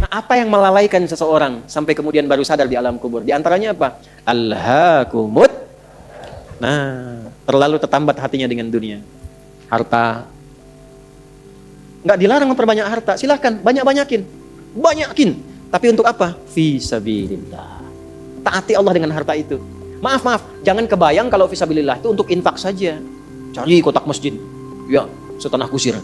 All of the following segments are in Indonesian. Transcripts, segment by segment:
apa yang melalaikan seseorang sampai kemudian baru sadar di alam kubur? Di antaranya apa? Alhaakumut. Nah, terlalu tertambat hatinya dengan dunia. Harta. Nggak dilarang memperbanyak harta, silahkan banyakin. Tapi untuk apa? Fisabilillah. Taati Allah dengan harta itu. Maaf, jangan kebayang kalau fisabilillah itu untuk infak saja. Cari kotak masjid, ya setanah kusir.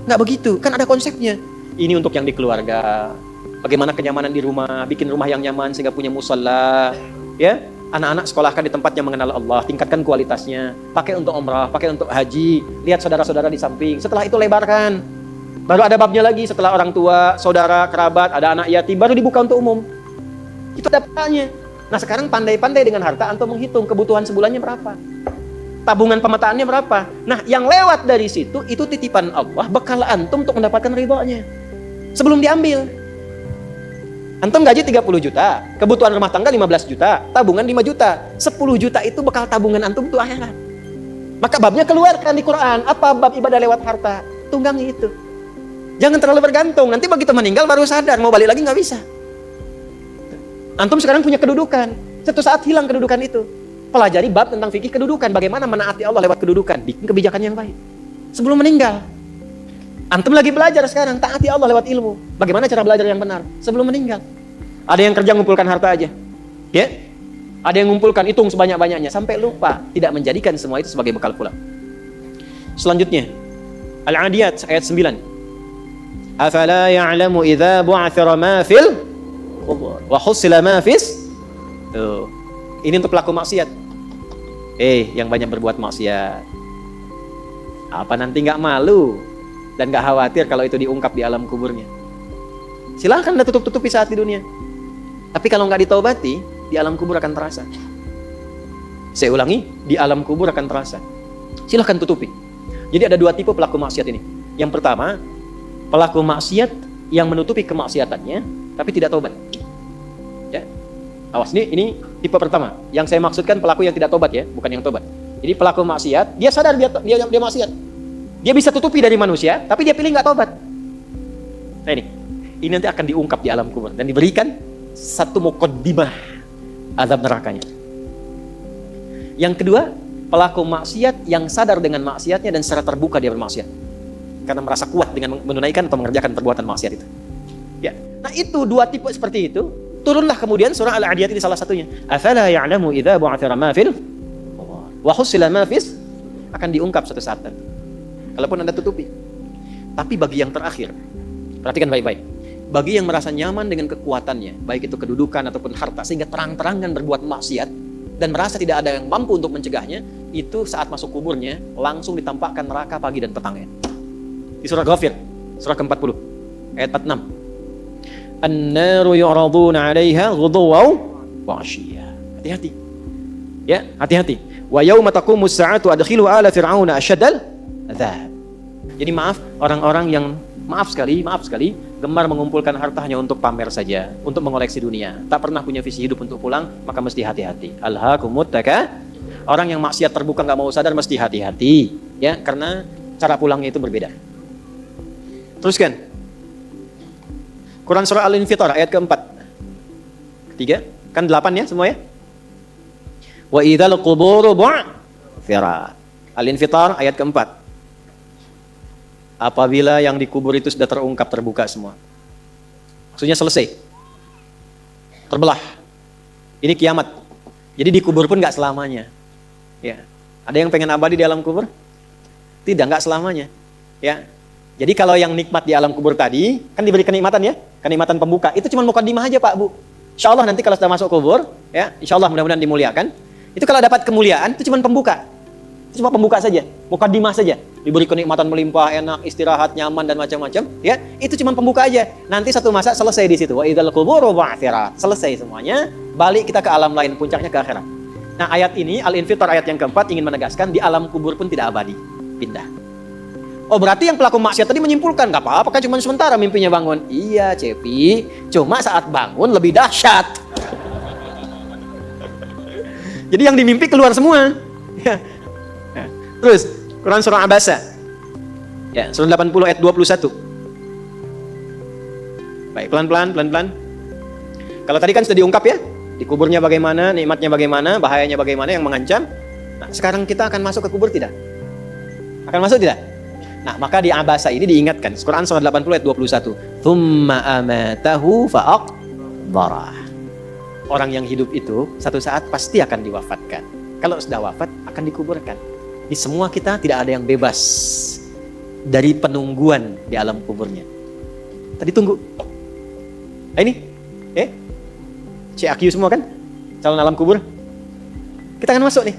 Nggak begitu, kan ada konsepnya. Ini untuk yang di keluarga. Bagaimana kenyamanan di rumah, bikin rumah yang nyaman sehingga punya musalla. Ya, anak-anak sekolahkan di tempat yang mengenal Allah, tingkatkan kualitasnya. Pakai untuk umrah, pakai untuk haji. Lihat saudara-saudara di samping. Setelah itu lebarkan. Baru ada babnya lagi setelah orang tua, saudara, kerabat, ada anak yatim, baru dibuka untuk umum. Itu ada petanya. Nah sekarang pandai-pandai dengan harta, antum menghitung kebutuhan sebulannya berapa. Tabungan pemetaannya berapa. Nah yang lewat dari situ, itu titipan Allah, bekal antum untuk mendapatkan ridhonya. Sebelum diambil. Antum gaji 30 juta, kebutuhan rumah tangga 15 juta, tabungan 5 juta. 10 juta itu bekal tabungan antum untuk akhirat. Maka babnya keluarkan di Quran. Apa bab ibadah lewat harta? Tunggangi itu. Jangan terlalu bergantung, nanti begitu meninggal baru sadar, mau balik lagi nggak bisa. Antum sekarang punya kedudukan, suatu saat hilang kedudukan itu. Pelajari bab tentang fikih kedudukan, bagaimana menaati Allah lewat kedudukan, bikin kebijakan yang baik. Sebelum meninggal. Antum lagi belajar sekarang, taati Allah lewat ilmu. Bagaimana cara belajar yang benar? Sebelum meninggal. Ada yang kerja ngumpulkan harta aja. Ya? Ada yang ngumpulkan, hitung sebanyak-banyaknya, sampai lupa, tidak menjadikan semua itu sebagai bekal pulang. Selanjutnya, Al-Adiyat ayat 9. Afala ya'lamu idza bu'athira ma fil qubur wa husila ma fis. Tuh. Ini untuk pelaku maksiat. Yang banyak berbuat maksiat. Apa nanti nggak malu dan nggak khawatir kalau itu diungkap di alam kuburnya? Silahkan dah tutup-tutupi saat di dunia. Tapi kalau nggak ditaubati, di alam kubur akan terasa. Saya ulangi, di alam kubur akan terasa. Silahkan tutupi. Jadi ada dua tipe pelaku maksiat ini. Yang pertama, pelaku maksiat yang menutupi kemaksiatannya tapi tidak tobat. Ya. Awas, ini tipe pertama. Yang saya maksudkan pelaku yang tidak tobat ya, bukan yang tobat. Jadi pelaku maksiat, dia sadar dia maksiat. Dia bisa tutupi dari manusia, tapi dia pilih nggak tobat. Nah ini nanti akan diungkap di alam kubur dan diberikan satu muqaddimah azab nerakanya. Yang kedua, pelaku maksiat yang sadar dengan maksiatnya dan secara terbuka dia bermaksiat. Karena merasa kuat dengan menunaikan atau mengerjakan perbuatan maksiat itu. Ya. Nah itu dua tipe seperti itu. Turunlah kemudian surah Al-Adiyat ini salah satunya. Afala ya'lamu idza bu'athira ma fil wa husila ma fis, akan diungkap suatu saat nanti. Kalaupun Anda tutupi. Tapi bagi yang terakhir, perhatikan baik-baik. Bagi yang merasa nyaman dengan kekuatannya, baik itu kedudukan ataupun harta, sehingga terang-terangan berbuat maksiat dan merasa tidak ada yang mampu untuk mencegahnya, itu saat masuk kuburnya langsung ditampakkan neraka pagi dan petangnya. Di surah Ghafir, surah ke-40, ayat 46. An-naru yu'raduna 'alaiha ghuduwan wa 'ashiyya. Hati-hati. Ya, hati-hati. Wa yauma taqumus sa'atu adkhilu ala fir'auna asyaddal 'adzab. Jadi maaf orang-orang yang maaf sekali gemar mengumpulkan hartanya untuk pamer saja, untuk mengoleksi dunia, tak pernah punya visi hidup untuk pulang, maka mesti hati-hati. Alhaakumut takats. Orang yang maksiat terbuka nggak mau sadar mesti hati-hati, ya, karena cara pulangnya itu berbeda. Teruskan. Quran surah Al-Infitar ayat keempat. Ketiga, kan 8 ya semua ya. Wa idzal quburu bu'thirat. Al-Infitar ayat keempat. Apabila yang dikubur itu sudah terungkap, terbuka semua. Maksudnya selesai. Terbelah. Ini kiamat. Jadi dikubur pun nggak selamanya. Ya. Ada yang pengen abadi di alam kubur? Tidak, nggak selamanya. Ya. Jadi kalau yang nikmat di alam kubur tadi, kan diberi kenikmatan ya, kenikmatan pembuka. Itu cuma muqaddimah aja Pak Bu. Insya Allah nanti kalau sudah masuk kubur, ya, insya Allah mudah-mudahan dimuliakan. Itu kalau dapat kemuliaan, itu cuma pembuka. Itu cuma pembuka saja, muqaddimah saja. Diberi kenikmatan melimpah, enak, istirahat, nyaman dan macam-macam. Ya, itu cuma pembuka aja. Nanti satu masa selesai di situ. Wa idzal quburu bu'thirat. Selesai semuanya. Balik kita ke alam lain, puncaknya ke akhirat. Nah ayat ini, Al-Infitar ayat yang keempat ingin menegaskan di alam kubur pun tidak abadi, pindah. Oh berarti yang pelaku maksiat tadi menyimpulkan nggak apa-apa kan cuma sementara mimpinya bangun. Iya Cepi, cuma saat bangun lebih dahsyat. Jadi yang dimimpi keluar semua. Ya. Nah, terus Quran surah Abasa. Ya, surah 80 ayat 21. Baik. pelan-pelan, pelan-pelan. Kalau tadi kan sudah diungkap ya, di kuburnya bagaimana, nikmatnya bagaimana, bahayanya bagaimana yang mengancam. Nah, sekarang kita akan masuk ke kubur tidak? Akan masuk tidak? Nah, maka di Abasa ini diingatkan. Quran surah 80 ayat 21. Tsumma amatahu fa'aqbarah. Orang yang hidup itu satu saat pasti akan diwafatkan. Kalau sudah wafat akan dikuburkan. Di semua kita tidak ada yang bebas dari penungguan di alam kuburnya. Tadi tunggu. Nah, ini CAQ semua kan? Calon alam kubur. Kita akan masuk nih.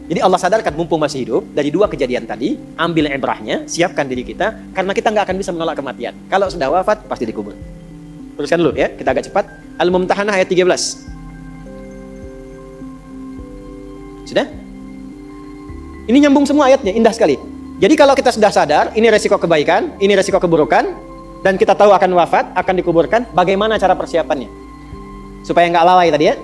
Jadi Allah sadarkan mumpung masih hidup, dari dua kejadian tadi, ambil ibrahnya, siapkan diri kita, karena kita nggak akan bisa menolak kematian. Kalau sudah wafat, pasti dikubur. Teruskan dulu ya, kita agak cepat. Al-Mumtahanah ayat 13. Sudah? Ini nyambung semua ayatnya, indah sekali. Jadi kalau kita sudah sadar, ini resiko kebaikan, ini resiko keburukan, dan kita tahu akan wafat, akan dikuburkan, bagaimana cara persiapannya? Supaya nggak lalai tadi ya.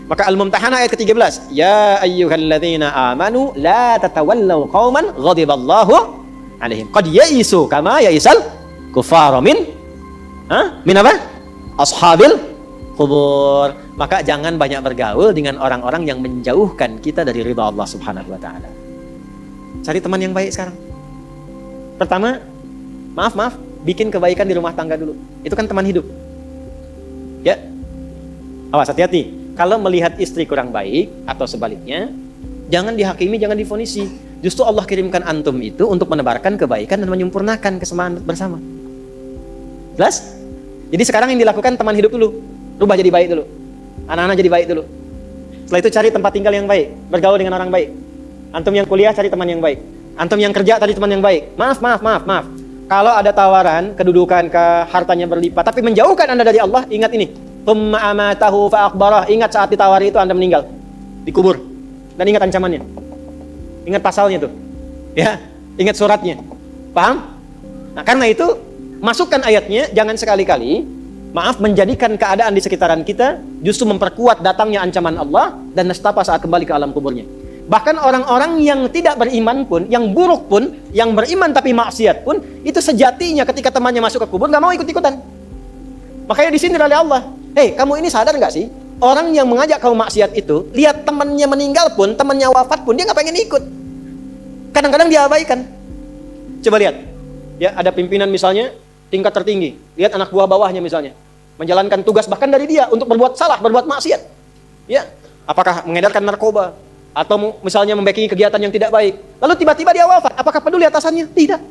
Maka Al-Mumtahanah ayat ke-13. Ya ayyuhalladzina amanu la tatawallaw qauman ghadiballahu alaihim. Qad ya'isu kama ya'isal kufaru min apa? Ashabil kubur. Maka jangan banyak bergaul dengan orang-orang yang menjauhkan kita dari ridha Allah Subhanahu wa taala. Cari teman yang baik sekarang. Pertama, maaf, bikin kebaikan di rumah tangga dulu. Itu kan teman hidup. Ya. Awas, hati-hati. Kalau melihat istri kurang baik atau sebaliknya, jangan dihakimi, jangan difonisi. Justru Allah kirimkan antum itu untuk menebarkan kebaikan dan menyempurnakan kesemaan bersama. Jelas? Jadi sekarang yang dilakukan teman hidup dulu. Rubah jadi baik dulu. Anak-anak jadi baik dulu. Setelah itu cari tempat tinggal yang baik, bergaul dengan orang baik. Antum yang kuliah cari teman yang baik. Antum yang kerja cari teman yang baik. Maaf. Kalau ada tawaran, kedudukan, hartanya berlipat, tapi menjauhkan Anda dari Allah, ingat ini. Tsumma amatahu fa'aqbarah. Ingat saat ditawari itu Anda meninggal, dikubur. Dan ingat ancamannya. Ingat pasalnya tuh. Ya, ingat suratnya. Paham? Nah, karena itu masukkan ayatnya, jangan sekali-kali menjadikan keadaan di sekitaran kita justru memperkuat datangnya ancaman Allah dan nestapa saat kembali ke alam kuburnya. Bahkan orang-orang yang tidak beriman pun, yang buruk pun, yang beriman tapi maksiat pun, itu sejatinya ketika temannya masuk ke kubur nggak mau ikut-ikutan. Makanya di sini oleh Allah. Hei, kamu ini sadar nggak sih? Orang yang mengajak kamu maksiat itu, lihat temannya meninggal pun, temannya wafat pun, dia nggak pengen ikut. Kadang-kadang dia abaikan. Coba lihat, ya ada pimpinan misalnya tingkat tertinggi, lihat anak buah bawahnya misalnya menjalankan tugas bahkan dari dia untuk berbuat salah, berbuat maksiat. Ya, apakah mengedarkan narkoba atau misalnya membackingi kegiatan yang tidak baik. Lalu tiba-tiba dia wafat, apakah peduli atasannya? Tidak.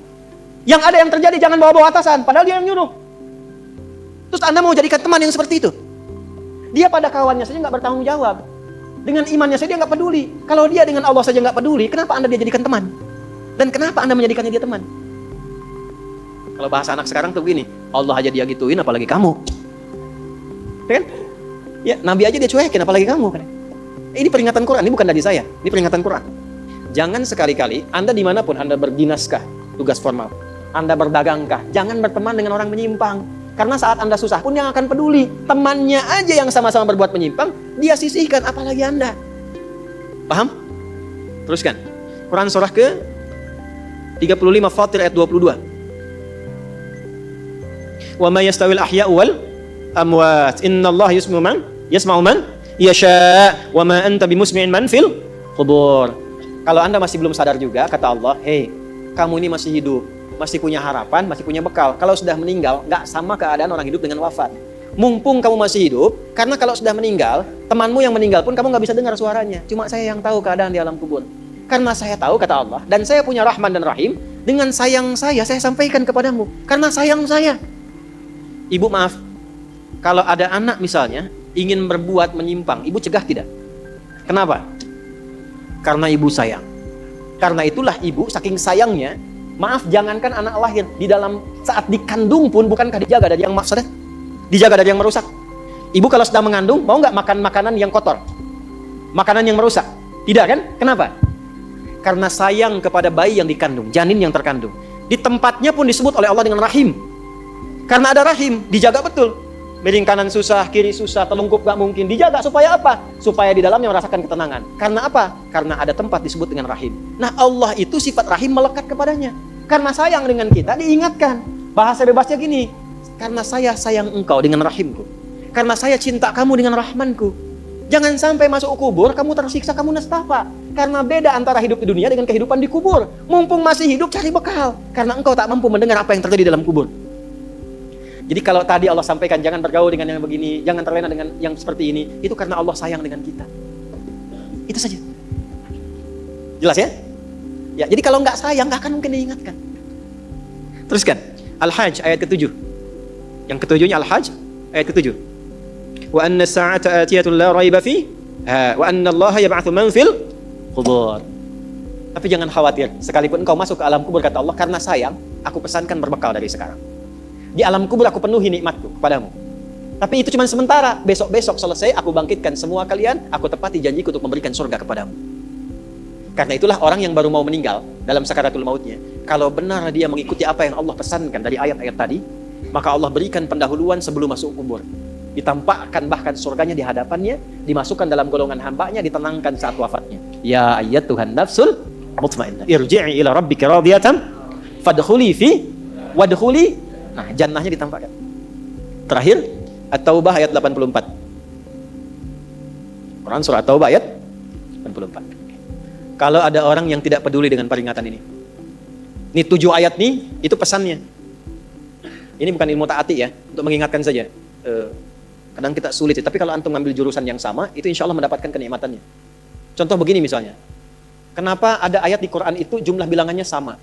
Yang ada yang terjadi jangan bawa-bawa atasan, padahal dia yang nyuruh. Terus Anda mau jadikan teman yang seperti itu? Dia pada kawannya saja nggak bertanggung jawab. Dengan imannya saja dia nggak peduli. Kalau dia dengan Allah saja nggak peduli, kenapa Anda dia jadikan teman? Dan kenapa Anda menjadikannya dia teman? Kalau bahasa anak sekarang tuh begini, Allah aja dia gituin, apalagi kamu. Ya kan? Ya, Nabi aja dia cuekin, apalagi kamu. Kan? Ini peringatan Quran, ini bukan dari saya. Ini peringatan Quran. Jangan sekali-kali, Anda dimanapun Anda berdinaskah, tugas formal, Anda berdagangkah, jangan berteman dengan orang menyimpang. Karena saat Anda susah pun yang akan peduli. Temannya aja yang sama-sama berbuat menyimpang, dia sisihkan, apalagi Anda. Paham? Teruskan. Quran surah ke 35 Fatir ayat 22. Wa ma yastawil ahya'u wal amwat. Innallaha yasma'u man yasha' wa ma anta bimusmi'in man fil qubur. Kalau Anda masih belum sadar juga, kata Allah, hei, kamu ini masih hidup, masih punya harapan, masih punya bekal. Kalau sudah meninggal, nggak sama keadaan orang hidup dengan wafat. Mumpung kamu masih hidup, karena kalau sudah meninggal, temanmu yang meninggal pun kamu nggak bisa dengar suaranya. Cuma saya yang tahu keadaan di alam kubur. Karena saya tahu, kata Allah, dan saya punya Rahman dan Rahim, dengan sayang saya sampaikan kepadamu. Karena sayang saya. Ibu maaf, kalau ada anak misalnya, ingin berbuat menyimpang, ibu cegah tidak? Kenapa? Karena ibu sayang. Karena itulah ibu, saking sayangnya, maaf, jangankan anak lahir, di dalam saat dikandung pun bukankah dijaga dari yang maksudnya? Dijaga dari yang merusak. Ibu kalau sedang mengandung, mau nggak makan makanan yang kotor? Makanan yang merusak? Tidak kan? Kenapa? Karena sayang kepada bayi yang dikandung, janin yang terkandung. Di tempatnya pun disebut oleh Allah dengan rahim. Karena ada rahim, dijaga betul. Miring kanan susah, kiri susah, telungkup nggak mungkin. Dijaga supaya apa? Supaya di dalamnya merasakan ketenangan. Karena apa? Karena ada tempat disebut dengan rahim. Nah, Allah itu sifat rahim melekat kepadanya. Karena sayang dengan kita, diingatkan. Bahasa bebasnya gini, karena saya sayang engkau dengan rahimku. Karena saya cinta kamu dengan rahmanku. Jangan sampai masuk kubur, kamu tersiksa, kamu nestapa. Karena beda antara hidup di dunia dengan kehidupan di kubur. Mumpung masih hidup, cari bekal. Karena engkau tak mampu mendengar apa yang terjadi dalam kubur. Jadi kalau tadi Allah sampaikan, jangan bergaul dengan yang begini, jangan terlena dengan yang seperti ini, itu karena Allah sayang dengan kita. Itu saja. Jelas ya? Ya, jadi kalau nggak sayang, nggak akan mungkin diingatkan. Teruskan. Al-Hajj ayat ke-7. Yang ketujuhnya Al-Hajj ayat ke-7. Wa anna as-sa'ata atiyatun la raiba fi wa anna Allah yab'atsu man fil qubur. Tapi jangan khawatir, sekalipun engkau masuk ke alam kubur, kata Allah, karena sayang, aku pesankan berbekal dari sekarang. Di alam kubur aku penuhi nikmatku kepadamu. Tapi itu cuma sementara. Besok-besok selesai, aku bangkitkan semua kalian, aku tepati janjiku untuk memberikan surga kepadamu. Karena itulah orang yang baru mau meninggal dalam sakaratul mautnya, kalau benar dia mengikuti apa yang Allah pesankan dari ayat-ayat tadi, maka Allah berikan pendahuluan sebelum masuk kubur. Ditampakkan bahkan surganya di hadapannya, dimasukkan dalam golongan hambanya, ditenangkan saat wafatnya. Ya ayyatuhan nafsul mutmainnah, irji'i ila rabbika radiyatan fadkhuli fi wadkhuli. Nah, jannahnya ditampakkan. Terakhir, At-Taubah ayat 84. Quran surah At-Taubah ayat 84. Kalau ada orang yang tidak peduli dengan peringatan ini. Ini 7 ayat nih, itu pesannya. Ini bukan ilmu ta'ati ya, untuk mengingatkan saja. Kadang kita sulit, tapi kalau antum ngambil jurusan yang sama, itu insya Allah mendapatkan kenikmatannya. Contoh begini misalnya. Kenapa ada ayat di Quran itu jumlah bilangannya sama?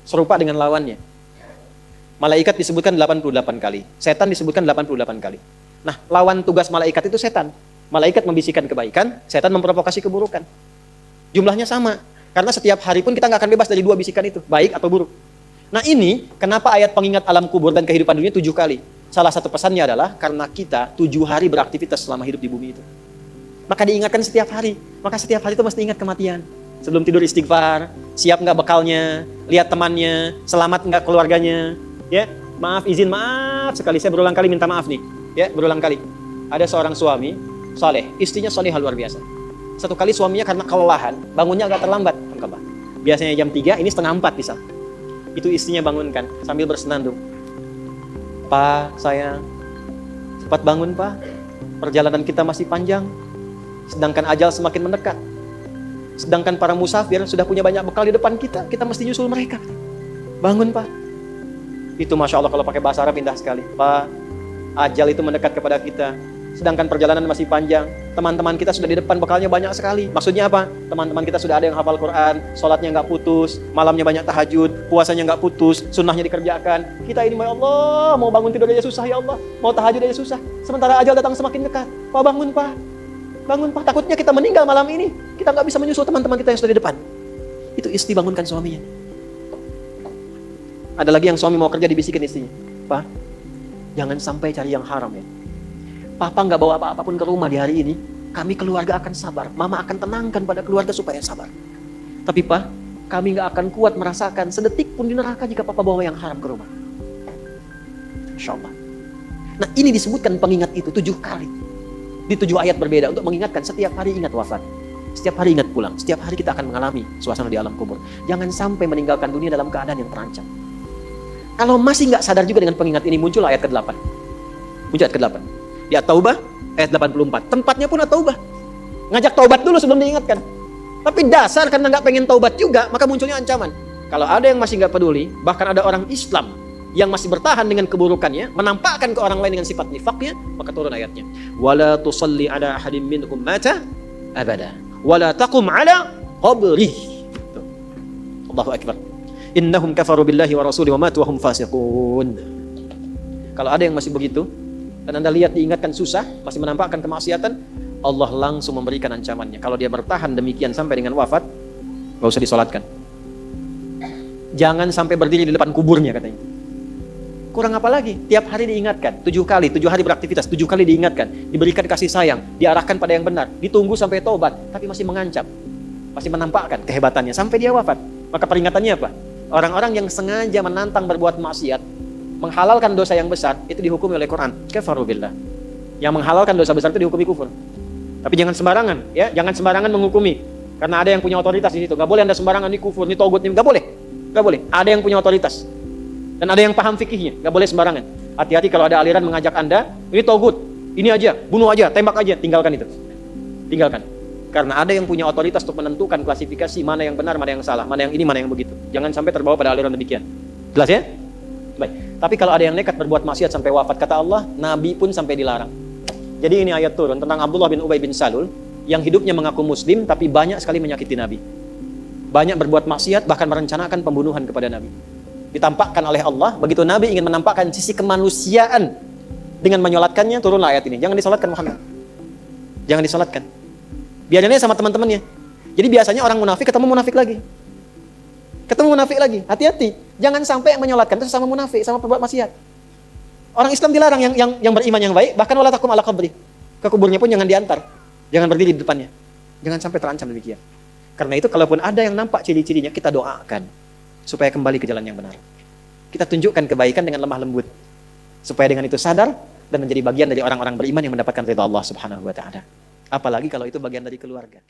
Serupa dengan lawannya. Malaikat disebutkan 88 kali. Setan disebutkan 88 kali. Nah, lawan tugas malaikat itu setan. Malaikat membisikkan kebaikan, setan memprovokasi keburukan. Jumlahnya sama. Karena setiap hari pun kita nggak akan bebas dari 2 bisikan itu, baik atau buruk. Nah ini, kenapa ayat pengingat alam kubur dan kehidupan dunia 7 kali? Salah satu pesannya adalah karena kita 7 hari beraktivitas selama hidup di bumi itu. Maka diingatkan setiap hari. Maka setiap hari itu mesti ingat kematian. Sebelum tidur istighfar, siap nggak bekalnya, lihat temannya, selamat nggak keluarganya. Ya, maaf, izin, maaf sekali, saya berulang kali minta maaf nih. Ya, berulang kali. Ada seorang suami, saleh, istrinya salehah luar biasa. Satu kali suaminya karena kelelahan, bangunnya agak terlambat. Biasanya jam 3, ini setengah 4 misal. Itu istrinya bangunkan sambil bersenandung. Pak, sayang, cepat bangun Pak. Perjalanan kita masih panjang. Sedangkan ajal semakin mendekat. Sedangkan para musafir sudah punya banyak bekal di depan kita. Kita mesti nyusul mereka. Bangun Pak. Itu Masya Allah kalau pakai bahasa Arab indah sekali. Pak, ajal itu mendekat kepada kita. Sedangkan perjalanan masih panjang. Teman-teman kita sudah di depan, bekalnya banyak sekali. Maksudnya apa? Teman-teman kita sudah ada yang hafal Quran, sholatnya nggak putus, malamnya banyak tahajud, puasanya nggak putus, sunnahnya dikerjakan. Kita ini, ya Allah, mau bangun tidur aja susah ya Allah. Mau tahajud aja susah. Sementara ajal datang semakin dekat. Pak, bangun Pak. Bangun Pak. Takutnya kita meninggal malam ini. Kita nggak bisa menyusul teman-teman kita yang sudah di depan. Itu istri bangunkan suaminya. Ada lagi yang suami mau kerja dibisikin istrinya. Pak, jangan sampai cari yang haram ya. Papa nggak bawa apa-apa pun ke rumah di hari ini. Kami keluarga akan sabar. Mama akan tenangkan pada keluarga supaya sabar. Tapi Pak, kami nggak akan kuat merasakan sedetik pun di neraka jika Papa bawa yang haram ke rumah. Insya Allah. Nah ini disebutkan pengingat itu 7 kali. Di 7 ayat berbeda untuk mengingatkan setiap hari ingat wafat. Setiap hari ingat pulang. Setiap hari kita akan mengalami suasana di alam kubur. Jangan sampai meninggalkan dunia dalam keadaan yang terancam. Kalau masih nggak sadar juga dengan pengingat ini, muncul ayat ke-8. Muncul ayat ke-8. Di At-Taubah, ayat 84. Tempatnya pun At-Taubah. Ngajak taubat dulu sebelum diingatkan. Tapi dasar karena nggak pengen taubat juga, maka munculnya ancaman. Kalau ada yang masih nggak peduli, bahkan ada orang Islam yang masih bertahan dengan keburukannya, menampakkan ke orang lain dengan sifat nifaknya, maka turun ayatnya. Wala tusalli ala ahadin minhum mata abada. Wala taqum ala qabrih. Allahu Akbar. Innahum kafaru billahi wa rasuli wa matu wa hum fasiqun. Kalau ada yang masih begitu dan Anda lihat diingatkan susah, masih menampakkan kemaksiatan, Allah langsung memberikan ancamannya. Kalau dia bertahan demikian sampai dengan wafat, gak usah disolatkan. Jangan sampai berdiri di depan kuburnya katanya. Kurang apa lagi? Tiap hari diingatkan, 7 kali, 7 hari beraktivitas, 7 kali diingatkan, diberikan kasih sayang, diarahkan pada yang benar, ditunggu sampai taubat, tapi masih mengancam, masih menampakkan kehebatannya sampai dia wafat. Maka peringatannya apa? Orang-orang yang sengaja menantang berbuat maksiat, menghalalkan dosa yang besar, itu dihukumi oleh Quran. Kafaru billah. Yang menghalalkan dosa besar itu dihukumi kufur. Tapi jangan sembarangan, ya, jangan sembarangan menghukumi. Karena ada yang punya otoritas di situ. Gak boleh Anda sembarangan, ini kufur, ini togut, ini gak boleh. Gak boleh. Ada yang punya otoritas. Dan ada yang paham fikihnya, gak boleh sembarangan. Hati-hati kalau ada aliran mengajak Anda, ini togut, ini aja, bunuh aja, tembak aja, tinggalkan itu. Tinggalkan. Karena ada yang punya otoritas untuk menentukan klasifikasi mana yang benar, mana yang salah, mana yang ini, mana yang begitu. Jangan sampai terbawa pada aliran demikian. Jelas ya? Baik. Tapi kalau ada yang nekat berbuat maksiat sampai wafat, kata Allah, Nabi pun sampai dilarang. Jadi ini ayat turun tentang Abdullah bin Ubay bin Salul yang hidupnya mengaku muslim tapi banyak sekali menyakiti Nabi. Banyak berbuat maksiat, bahkan merencanakan pembunuhan kepada Nabi. Ditampakkan oleh Allah, begitu Nabi ingin menampakkan sisi kemanusiaan dengan menyolatkannya, turunlah ayat ini. Jangan disolatkan Muhammad. Jangan disolatkan. Biarinnya sama teman-temannya. Jadi biasanya orang munafik ketemu munafik lagi. Ketemu munafik lagi. Hati-hati. Jangan sampai yang menyolatkan itu sama munafik, sama perbuat maksiat. Orang Islam dilarang yang beriman yang baik, bahkan wala takum ala qabri. Ke kuburnya pun jangan diantar. Jangan berdiri di depannya. Jangan sampai terancam demikian. Karena itu kalaupun ada yang nampak ciri-cirinya, kita doakan supaya kembali ke jalan yang benar. Kita tunjukkan kebaikan dengan lemah lembut. Supaya dengan itu sadar dan menjadi bagian dari orang-orang beriman yang mendapatkan ridha Allah Subhanahu wa taala. Apalagi kalau itu bagian dari keluarga.